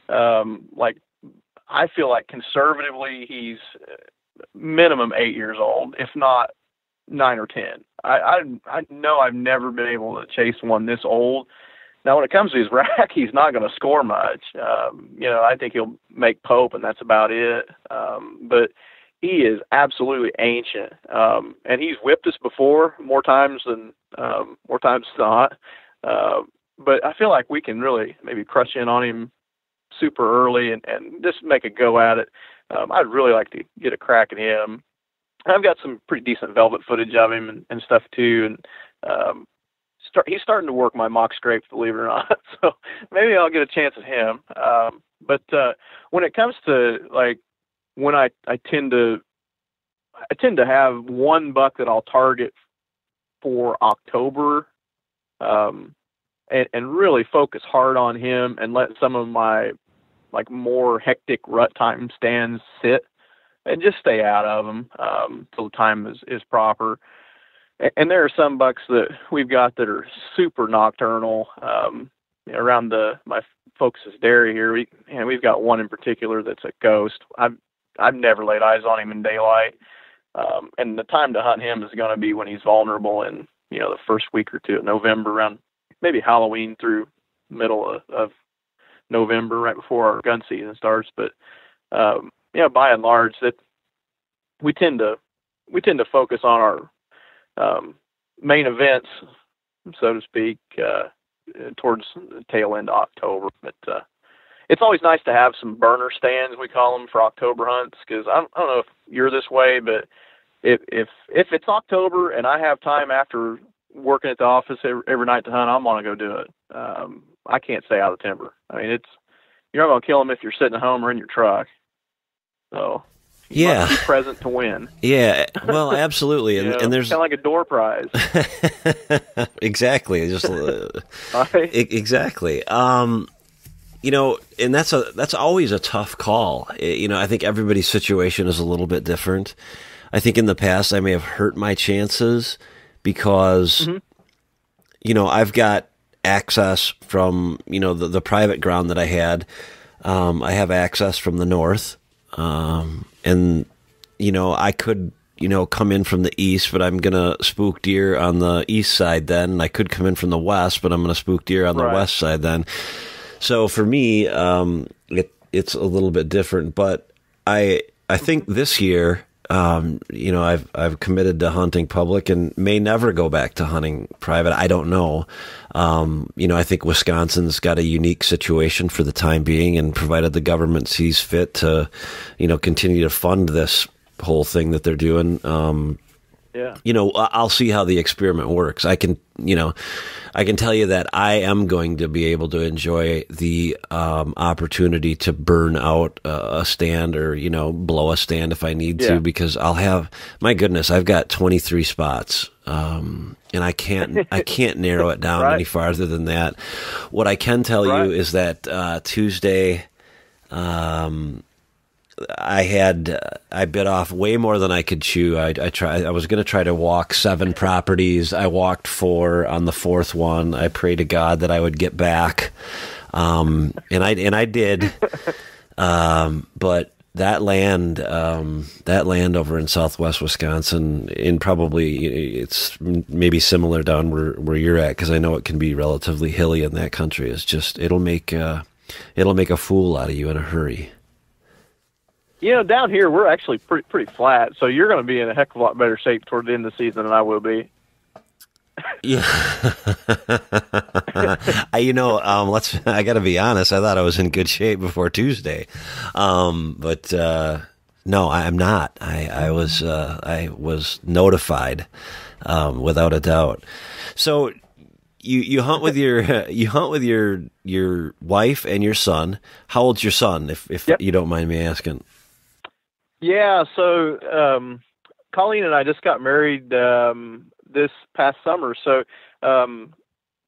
I feel like conservatively he's minimum 8 years old, if not 9 or 10. I know I've never been able to chase one this old. Now, when it comes to his rack, he's not going to score much. I think he'll make Pope, and that's about it. But he is absolutely ancient, and he's whipped us before more times than not. But I feel like we can really maybe crush in on him super early and just make a go at it. I'd really like to get a crack at him. I've got some pretty decent velvet footage of him and stuff too, and he's starting to work my mock scrape, believe it or not. So maybe I'll get a chance at him. But when it comes to when I tend to have one buck that I'll target for October, and really focus hard on him and let some of my more hectic rut time stands sit and just stay out of them till the time is proper. And there are some bucks that we've got that are super nocturnal around my folks' dairy here. We've got one in particular that's a ghost. I've never laid eyes on him in daylight, and the time to hunt him is going to be when he's vulnerable in the first week or two of November, around maybe Halloween through middle of November, right before our gun season starts. But by and large, we tend to focus on our main events, so to speak, towards the tail end of October. But it's always nice to have some burner stands, we call them, for October hunts, because I don't know if you're this way, but if it's October and I have time after working at the office every night to hunt, I'm going to go do it. I can't stay out of the timber. I mean, you're not going to kill them if you're sitting at home or in your truck. So you must be present to win. Yeah, well, absolutely. And there's kind of like a door prize. Exactly. Just exactly. And that's always a tough call. I think everybody's situation is a little bit different. I think in the past I may have hurt my chances because, I've got access from, the private ground that I had. I have access from the north. And I could, come in from the east, but I'm going to spook deer on the east side then. And I could come in from the west, but I'm going to spook deer on the west side then. So for me, it's a little bit different, but I think this year, I've committed to hunting public and may never go back to hunting private. I don't know. I think Wisconsin's got a unique situation for the time being, and provided the government sees fit to, continue to fund this whole thing that they're doing, I'll see how the experiment works. I can tell you that I am going to be able to enjoy the opportunity to burn out a stand or, blow a stand if I need to, because I've got 23 spots. And I can't narrow it down any farther than that. What I can tell you is that Tuesday, I bit off way more than I could chew. I was going to try to walk 7 properties. I walked 4 on the 4th one. I pray to God that I would get back. And I did. But that land over in southwest Wisconsin, it's maybe similar down where you're at, because I know it can be relatively hilly in that country. It's just, it'll make a fool out of you in a hurry. Down here we're actually pretty flat, so you're going to be in a heck of a lot better shape toward the end of the season than I will be. Yeah. I got to be honest. I thought I was in good shape before Tuesday, but no, I'm not. I was notified, without a doubt. So you hunt with your wife and your son. How old's your son, if you don't mind me asking? Yeah, so Colleen and I just got married this past summer. So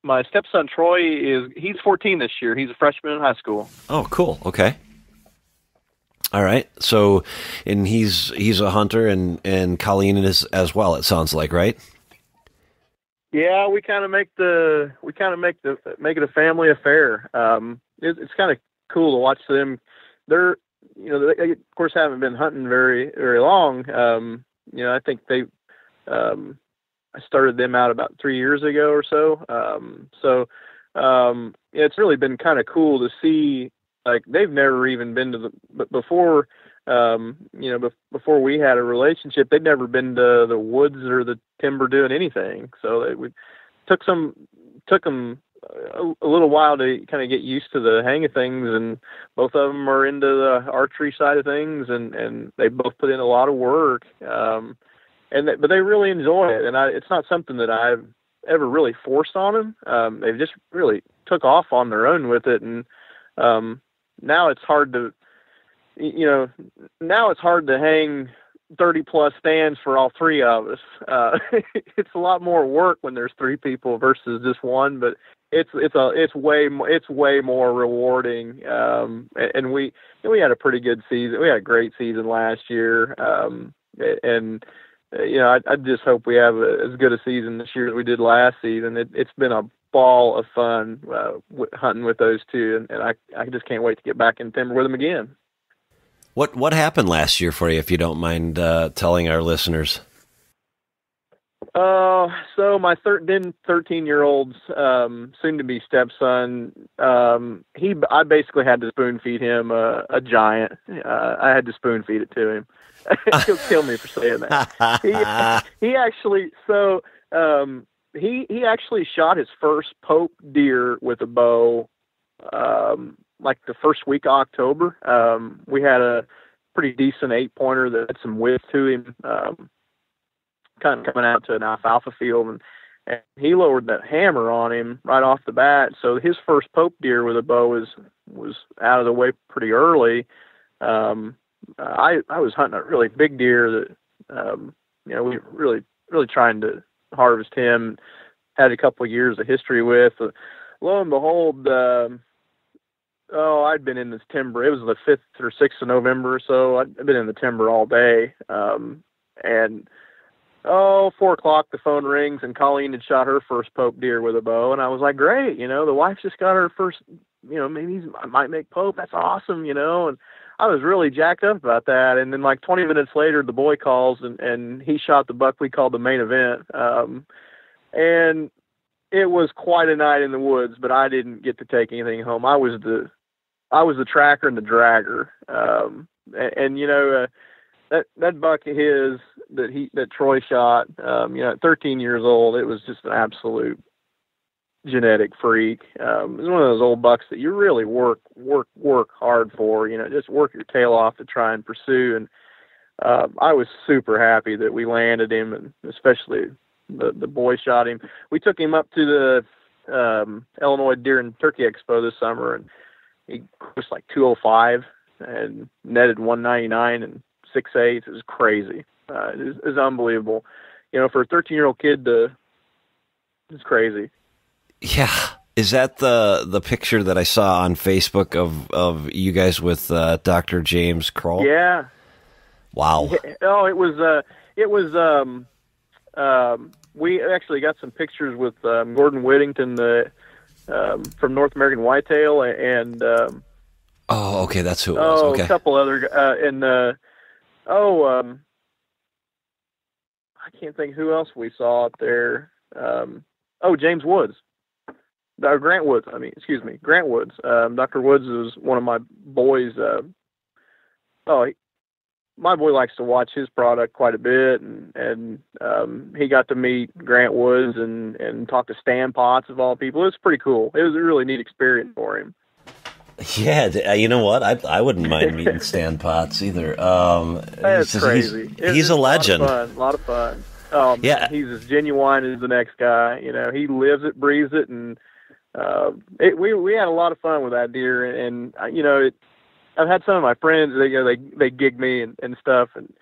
my stepson Troy he's 14 this year. He's a freshman in high school. Oh, cool. Okay. All right. So, and he's a hunter, and Colleen is as well, it sounds like, right? Yeah, we kind of make it a family affair. It's kind of cool to watch them. They're, they of course haven't been hunting very, very long. I think I started them out about 3 years ago or so. It's really been kind of cool to see, like, they've never even been before we had a relationship, they'd never been to the woods or the timber doing anything. So we took them a little while to kind of get used to the hang of things, and both of them are into the archery side of things, and they both put in a lot of work. But they really enjoy it, and it's not something that I've ever really forced on them. They've just really took off on their own with it, and now it's hard to, hang 30 plus stands for all 3 of us. It's a lot more work when there's 3 people versus just one, but it's way more rewarding. And we had a pretty good season. We had a great season last year, and. I just hope we have as good a season this year as we did last season. It's been a ball of fun hunting with those 2, and I just can't wait to get back in timber with them again. What happened last year for you, if you don't mind telling our listeners? So my 13-year-old's soon-to-be stepson, I basically had to spoon feed him a giant. I had to spoon feed it to him. He'll kill me for saying that. He actually, so he actually shot his first pope deer with a bow, like the first week of October. We had a pretty decent 8-pointer that had some width to him, kind of coming out to an alfalfa field, and he lowered that hammer on him right off the bat. So his first pope deer with a bow was out of the way pretty early. I was hunting a really big deer that, we were really trying to harvest him. Had a couple of years of history with. Lo and behold, I'd been in this timber. It was the 5th or 6th of November, so I'd been in the timber all day. And 4:00, the phone rings, and Colleen had shot her first pope deer with a bow. And I was like, great, the wife just got her first, maybe I might make pope. That's awesome, and I was really jacked up about that. And then like 20 minutes later, the boy calls and he shot the buck we called the main event. And it was quite a night in the woods, but I didn't get to take anything home. I was the tracker and the dragger. That buck of his that Troy shot, at 13 years old, it was just an absolute genetic freak. It was one of those old bucks that you really work hard for, just work your tail off to try and pursue. And I was super happy that we landed him, and especially the boy shot him. We took him up to the Illinois Deer and Turkey Expo this summer, and he was like 205 and netted 199 and 6.8. It was crazy. It was unbelievable. For a 13-year-old kid it's crazy. Yeah. Is that the picture that I saw on Facebook of you guys with Dr. James Kroll? Yeah. Wow. Oh, it was we actually got some pictures with Gordon Whittington from North American Whitetail, and oh, okay, that's who it was. Okay. A couple other I can't think who else we saw out there. James Woods. Grant Woods. Grant Woods. Dr. Woods is one of my boys. My boy likes to watch his product quite a bit, and he got to meet Grant Woods and talk to Stan Potts of all people. It was pretty cool. It was a really neat experience for him. Yeah, you know what? I wouldn't mind meeting Stan Potts either. That's crazy. He's a legend. A lot of fun. Yeah, he's as genuine as the next guy. He lives it, breathes it, and we had a lot of fun with that deer. And I've had some of my friends. They gig me and stuff, and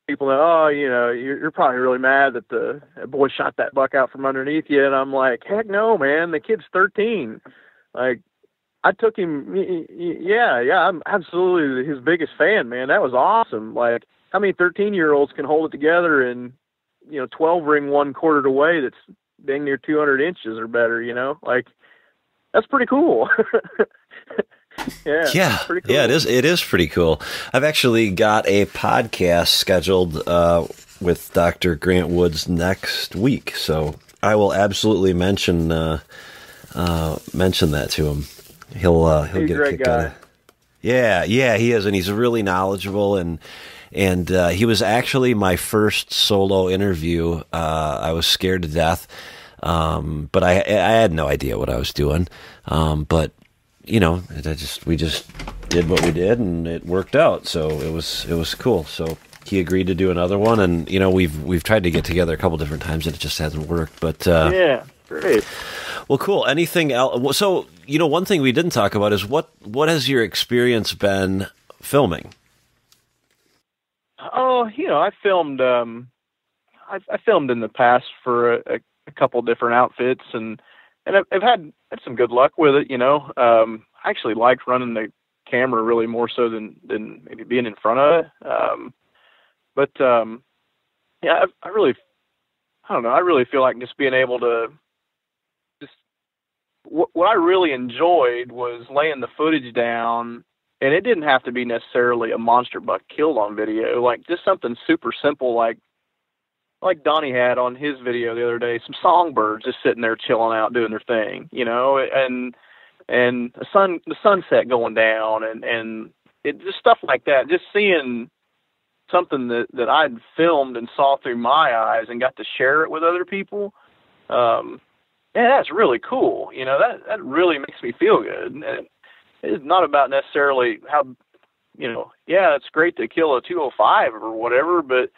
people know. You're probably really mad that the boy shot that buck out from underneath you. And I'm like, heck no, man. The kid's 13. Like, I took him. Yeah. I'm absolutely his biggest fan, man. That was awesome. Like, how many 13-year-olds can hold it together and 12 ring 1/4 away? That's dang near 200 inches or better. Like, that's pretty cool. Yeah, pretty cool. Yeah, it is pretty cool. I've actually got a podcast scheduled with Dr. Grant Woods next week, so I will absolutely mention that to him. He'll get a kick out of it. Yeah, he is, and he's really knowledgeable, and he was actually my first solo interview. I was scared to death, but I had no idea what I was doing. But we just did what we did, and it worked out. So it was cool. So he agreed to do another one, and we've tried to get together a couple different times, and it just hasn't worked. But yeah, great. Well, cool. Anything else? So one thing we didn't talk about is what has your experience been filming? Oh, I filmed. I filmed in the past for a couple different outfits, and I've had some good luck with it. I actually liked running the camera really more so than maybe being in front of it. I really feel like just being able to what I really enjoyed was laying the footage down. And it didn't have to be necessarily a monster buck killed on video, like just something super simple, like Donnie had on his video the other day, some songbirds just sitting there chilling out doing their thing, and the sunset going down, and it just stuff like that. Just seeing something that I'd filmed and saw through my eyes and got to share it with other people. That's really cool. That really makes me feel good. And it's not about necessarily how, it's great to kill a 205 or whatever, but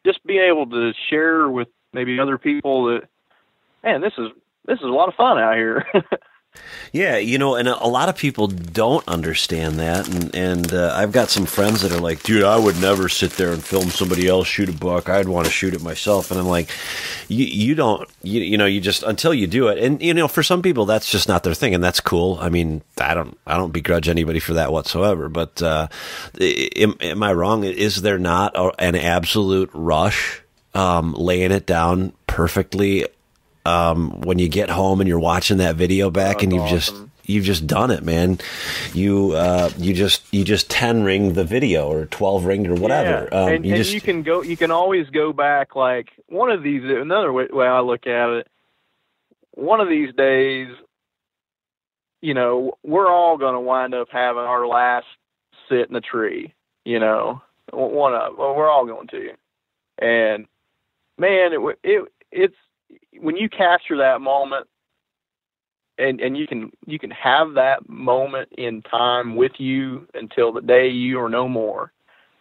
just being able to share with maybe other people that, man, this is a lot of fun out here. Yeah, and a lot of people don't understand that, and I've got some friends that are like, dude, I would never sit there and film somebody else shoot a buck. I'd want to shoot it myself. And I'm like, you don't, you just, until you do it. And, for some people, that's just not their thing, and that's cool. I mean, I don't begrudge anybody for that whatsoever, but am I wrong? Is there not an absolute rush laying it down perfectly when you get home and you're watching that video back, and you've just done it, man. You just 10 ring the video or 12 ringed or whatever. Yeah. And you can always go back. Like one of these, another way I look at it, one of these days, we're all going to wind up having our last sit in a tree. We're all going to, and man, it's when you capture that moment and you can have that moment in time with you until the day you are no more.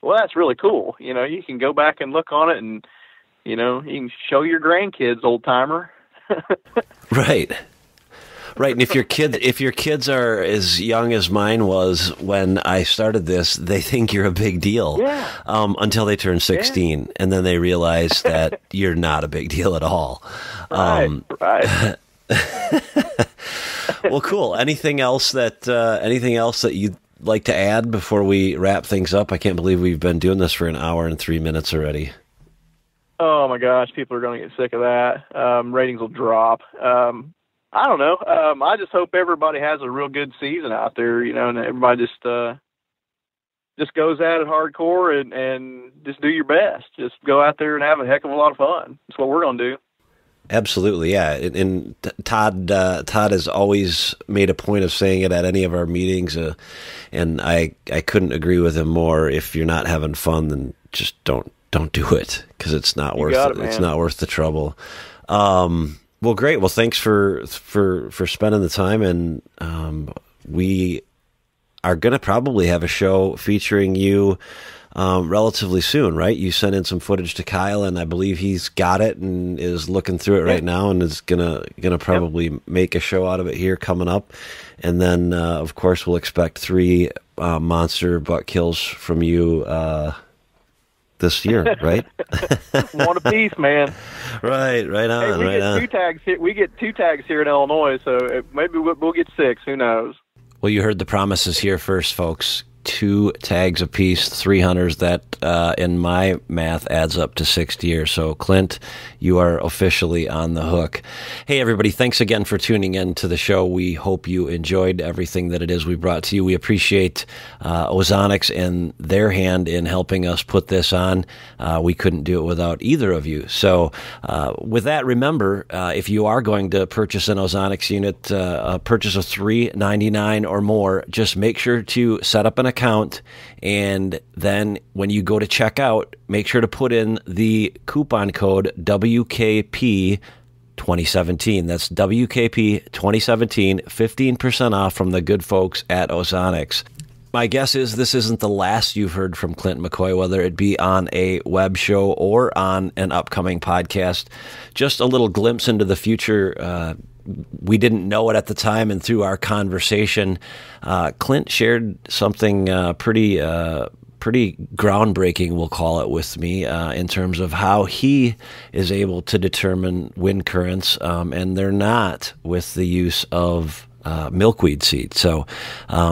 Well, that's really cool. You can go back and look on it, and you can show your grandkids, old timer. Right. And if your kids are as young as mine was when I started this, they think you're a big deal. Yeah. Until they turn 16, yeah. And then they realize that you're not a big deal at all. Right. Well, cool. Anything else that you'd like to add before we wrap things up? I can't believe we've been doing this for an hour and 3 minutes already. Oh my gosh, people are going to get sick of that. Ratings will drop. I don't know. I just hope everybody has a real good season out there, and everybody just goes at it hardcore and just do your best. Just go out there and have a heck of a lot of fun. That's what we're going to do. Absolutely, yeah. And Todd has always made a point of saying it at any of our meetings, and I couldn't agree with him more. If you're not having fun, then just don't do it, because it's not worth it. It's not worth the trouble. Well, great. Well, thanks for spending the time, and we are going to probably have a show featuring you relatively soon, right? You sent in some footage to Kyle, and I believe he's got it and is looking through it right now, and is gonna probably make a show out of it here coming up. And then, of course, we'll expect 3 monster buck kills from you this year, right? One apiece, man. Right on. Hey, we get 2 tags here in Illinois, so maybe we'll get 6. Who knows? Well, you heard the promises here first, folks. 2 tags apiece, 3 hunters. That, in my math, adds up to 6 deer. So, Clint, you are officially on the hook. Hey, everybody, thanks again for tuning in to the show. We hope you enjoyed everything that it is we brought to you. We appreciate Ozonics and their hand in helping us put this on. We couldn't do it without either of you. So, with that, remember, if you are going to purchase an Ozonics unit, a purchase of $3.99 or more, just make sure to set up an account, and then when you go to check out, make sure to put in the coupon code WKP 2017. That's WKP 2017, 15% off from the good folks at Ozonics. My guess is this isn't the last you've heard from Clint McCoy, whether it be on a web show or on an upcoming podcast. Just a little glimpse into the future. We didn't know it at the time, and through our conversation, Clint shared something pretty groundbreaking, we'll call it, with me in terms of how he is able to determine wind currents, and they're not with the use of milkweed seed. So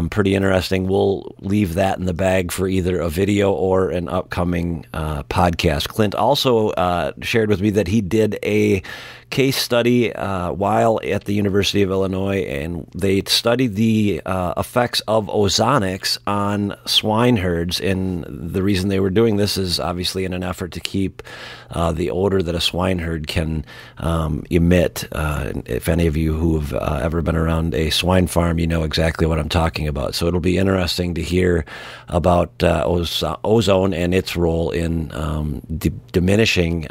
pretty interesting. We'll leave that in the bag for either a video or an upcoming podcast. Clint also shared with me that he did a case study while at the University of Illinois, and they studied the effects of ozonics on swine herds. And the reason they were doing this is obviously in an effort to keep the odor that a swine herd can emit. If any of you who have ever been around a a swine farm, you know exactly what I'm talking about. So it'll be interesting to hear about ozone and its role in diminishing,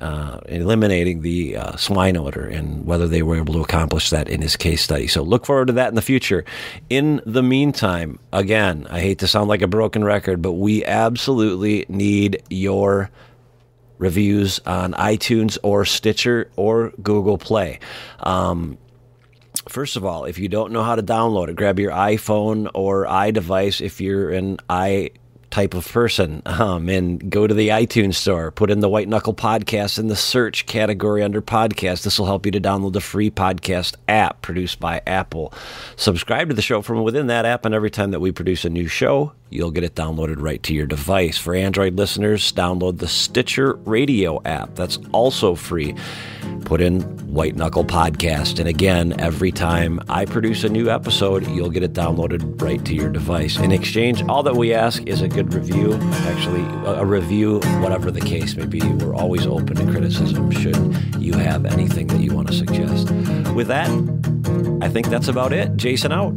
eliminating the swine odor, and whether they were able to accomplish that in his case study. So look forward to that in the future. In the meantime, again, I hate to sound like a broken record, but we absolutely need your reviews on iTunes or Stitcher or Google Play. First of all, if you don't know how to download it, grab your iPhone or iDevice if you're an type of person, and go to the iTunes store, put in the White Knuckle Podcast in the search category under podcast. This will help you to download the free podcast app produced by Apple. Subscribe to the show from within that app, and every time that we produce a new show, you'll get it downloaded right to your device. For Android listeners, download the Stitcher Radio app. That's also free. Put in White Knuckle Podcast, and again, every time I produce a new episode, you'll get it downloaded right to your device. In exchange, all that we ask is a good review. Actually, a review, whatever the case may be. We're always open to criticism should you have anything that you want to suggest. With that, I think that's about it. Jason out.